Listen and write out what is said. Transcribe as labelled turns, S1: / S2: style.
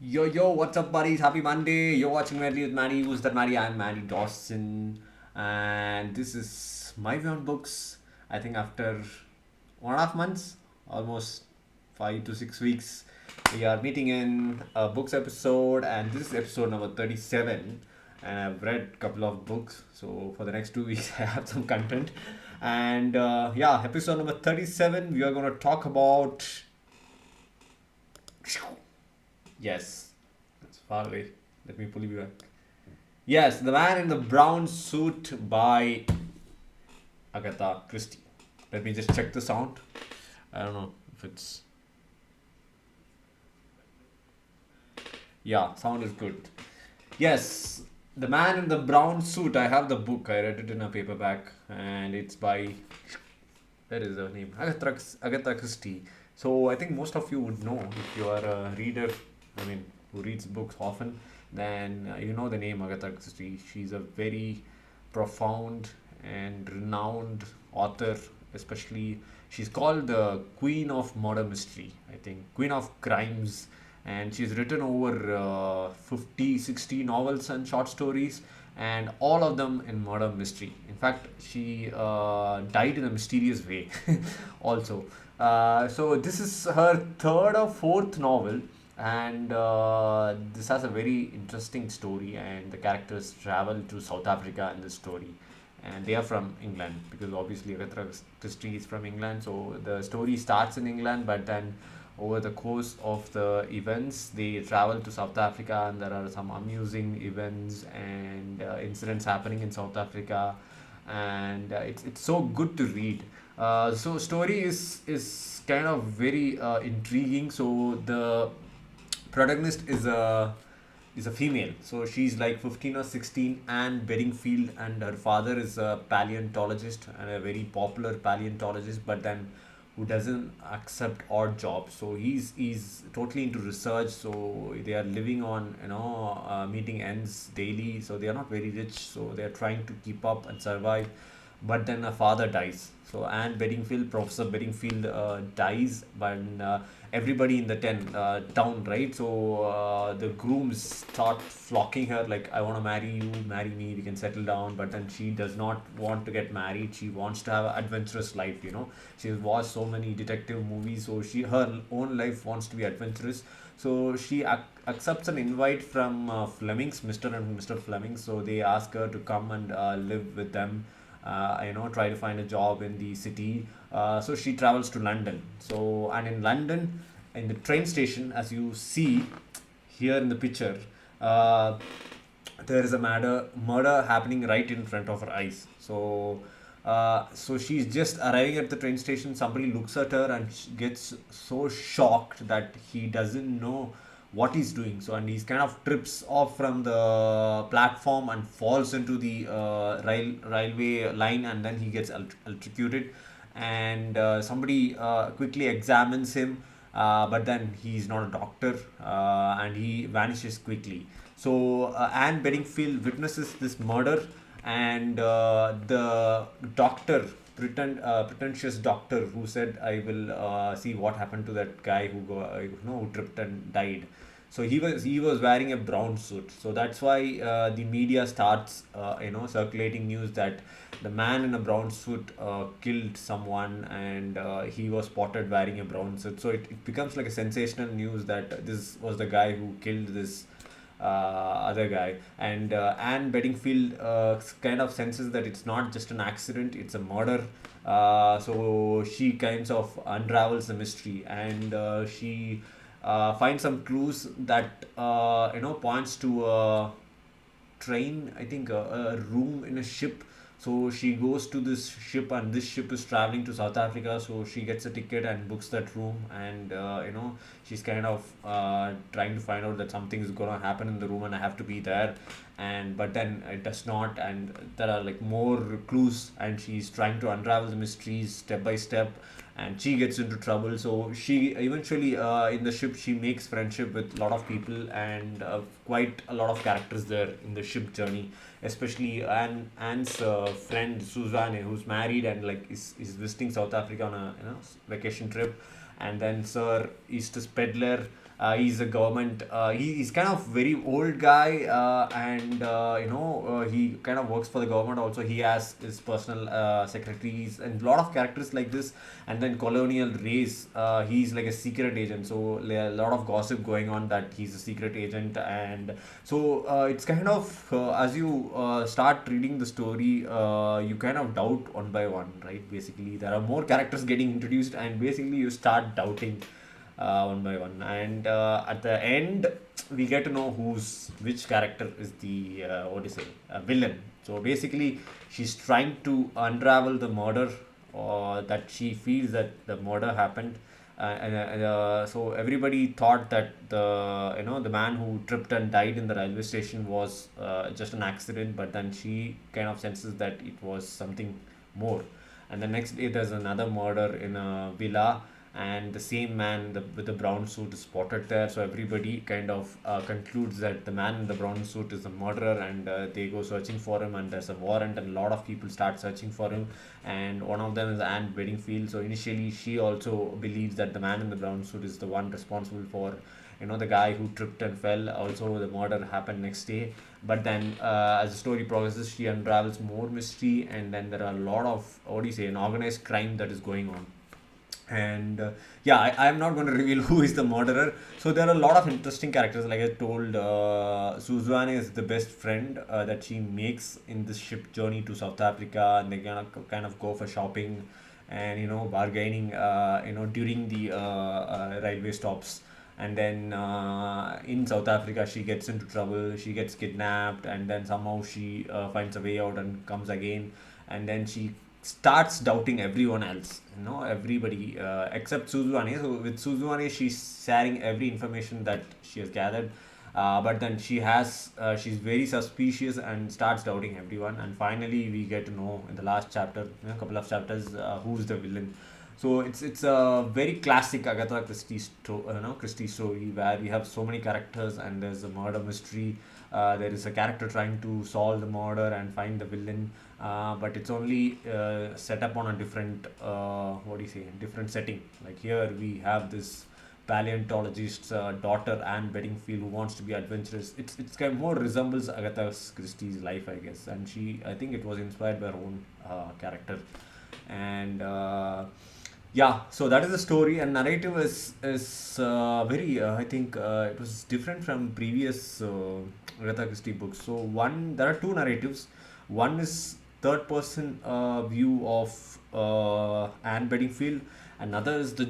S1: Yo, what's up, buddies? Happy Monday. You're watching MaddiE with MaddiE. Who's that MaddiE? I'm MaddiE Dawson. And this is myView on books. I think after 1.5 months, almost 5 to 6 weeks, we are meeting in a books episode. And this is episode number 37. And I've read a couple of books. So for the next 2 weeks, I have some content. And yeah, episode number 37, we are going to talk about. Yes, it's far away. Let me pull you back. Yes, The Man in the Brown Suit by Agatha Christie. Let me just check the sound. I don't know if it's. Yeah, sound is good. Yes, The Man in the Brown Suit. I have the book. I read it in a paperback, and it's by. Where is her name? Agatha Christie. So I think most of you would know if you are a reader, I mean, who reads books often, then you know the name Agatha Christie. She's a very profound and renowned author, especially she's called the Queen of Murder Mystery, I think, Queen of Crimes, and she's written over 50, 60 novels and short stories, and all of them in murder mystery. In fact, she died in a mysterious way, also. So this is her third or fourth novel, and this has a very interesting story. And the characters travel to South Africa in this story, and they are from England because obviously Agatha Christie is from England. So the story starts in England, but then over the course of the events, they travel to South Africa, and there are some amusing events and incidents happening in South Africa, and it's so good to read. So story is kind of very intriguing. So the protagonist is a female. So she's like 15 or 16, and Bedingfield, and her father is a paleontologist and a very popular paleontologist, but then who doesn't accept odd jobs. So he's totally into research. So they are living on meeting ends daily. So they are not very rich. So they are trying to keep up and survive. But then a father dies. So Anne Bedingfield, Professor Bedingfield, dies, but everybody in the town, right? So the grooms start flocking her, like, I want to marry you, marry me, we can settle down. But then she does not want to get married. She wants to have an adventurous life. She has watched so many detective movies, so her own life wants to be adventurous. So she accepts an invite from Flemings, Mr. and Mr. Flemings. So they ask her to come and live with them, try to find a job in the city. So she travels to London. So, and in London, in the train station, as you see here in the picture, uh, there is a murder happening right in front of her eyes. So she's just arriving at the train station. Somebody looks at her, and she gets so shocked that he doesn't know what he's doing. So, and he's kind of trips off from the platform and falls into the railway line, and then he gets electrocuted. And somebody quickly examines him, but then he's not a doctor, and he vanishes quickly. So Anne Bedingfield witnesses this murder, and the doctor, pretentious doctor, who said, I will see what happened to that guy who tripped and died. So he was wearing a brown suit. So that's why the media starts circulating news that the man in a brown suit killed someone, and he was spotted wearing a brown suit. So it becomes like a sensational news that this was the guy who killed this other guy. And Anne Bedingfield kind of senses that it's not just an accident, it's a murder. So she kind of unravels the mystery, and she finds some clues that points to a train, I think, a room in a ship. So she goes to this ship, and this ship is traveling to South Africa. So she gets a ticket and books that room, and she's kind of trying to find out that something is gonna happen in the room, and I have to be there. And but then it does not, and there are like more clues, and she's trying to unravel the mysteries step by step, and she gets into trouble. So she eventually, in the ship, she makes friendship with a lot of people, and quite a lot of characters there in the ship journey, especially Anne's friend Suzanne, who's married and like is visiting South Africa on a vacation trip. And then Sir Eustace Pedler, He's a government. He's kind of very old guy, and he kind of works for the government. Also, he has his personal secretaries and a lot of characters like this. And then colonial race. He's like a secret agent. So a lot of gossip going on that he's a secret agent, and so it's kind of as you start reading the story, you kind of doubt one by one, right? Basically, there are more characters getting introduced, and basically you start doubting one by one. And at the end, we get to know who's which character is the what is it, villain. So basically, she's trying to unravel the murder, that she feels that the murder happened. So everybody thought that the man who tripped and died in the railway station was just an accident, but then she kind of senses that it was something more. And the next day, there's another murder in a villa, and the same man with the brown suit is spotted there. So everybody kind of concludes that the man in the brown suit is the murderer, and they go searching for him. And there's a warrant, and a lot of people start searching for him. And one of them is Anne Bedingfield. So initially, she also believes that the man in the brown suit is the one responsible for the guy who tripped and fell. Also, the murder happened next day. But then, as the story progresses, she unravels more mystery, and then there are a lot of, what do you say, an organized crime that is going on. And yeah, I'm not going to reveal who is the murderer. So there are a lot of interesting characters. Like I told, Suzanne is the best friend that she makes in this ship journey to South Africa, and they kind of go for shopping and bargaining during the railway stops. And then in South Africa, she gets into trouble. She gets kidnapped, and then somehow she finds a way out and comes again. And then she starts doubting everyone else, everybody except Suzanne. So with Suzanne, she's sharing every information that she has gathered. But then she's very suspicious and starts doubting everyone. And finally, we get to know in the last chapter, a couple of chapters, who's the villain. So it's a very classic Agatha Christie story, where we have so many characters and there's a murder mystery. There is a character trying to solve the murder and find the villain, but it's only set up on a different what do you say, different setting. Like here we have this paleontologist's daughter, Anne Bedingfield, who wants to be adventurous. It's kind of more resembles Agatha Christie's life, I guess, and I think it was inspired by her own character. And yeah, so that is the story. And narrative is very I think it was different from previous Agatha Christie books. So there are two narratives. One is third person view of Anne Bedingfield. Another is the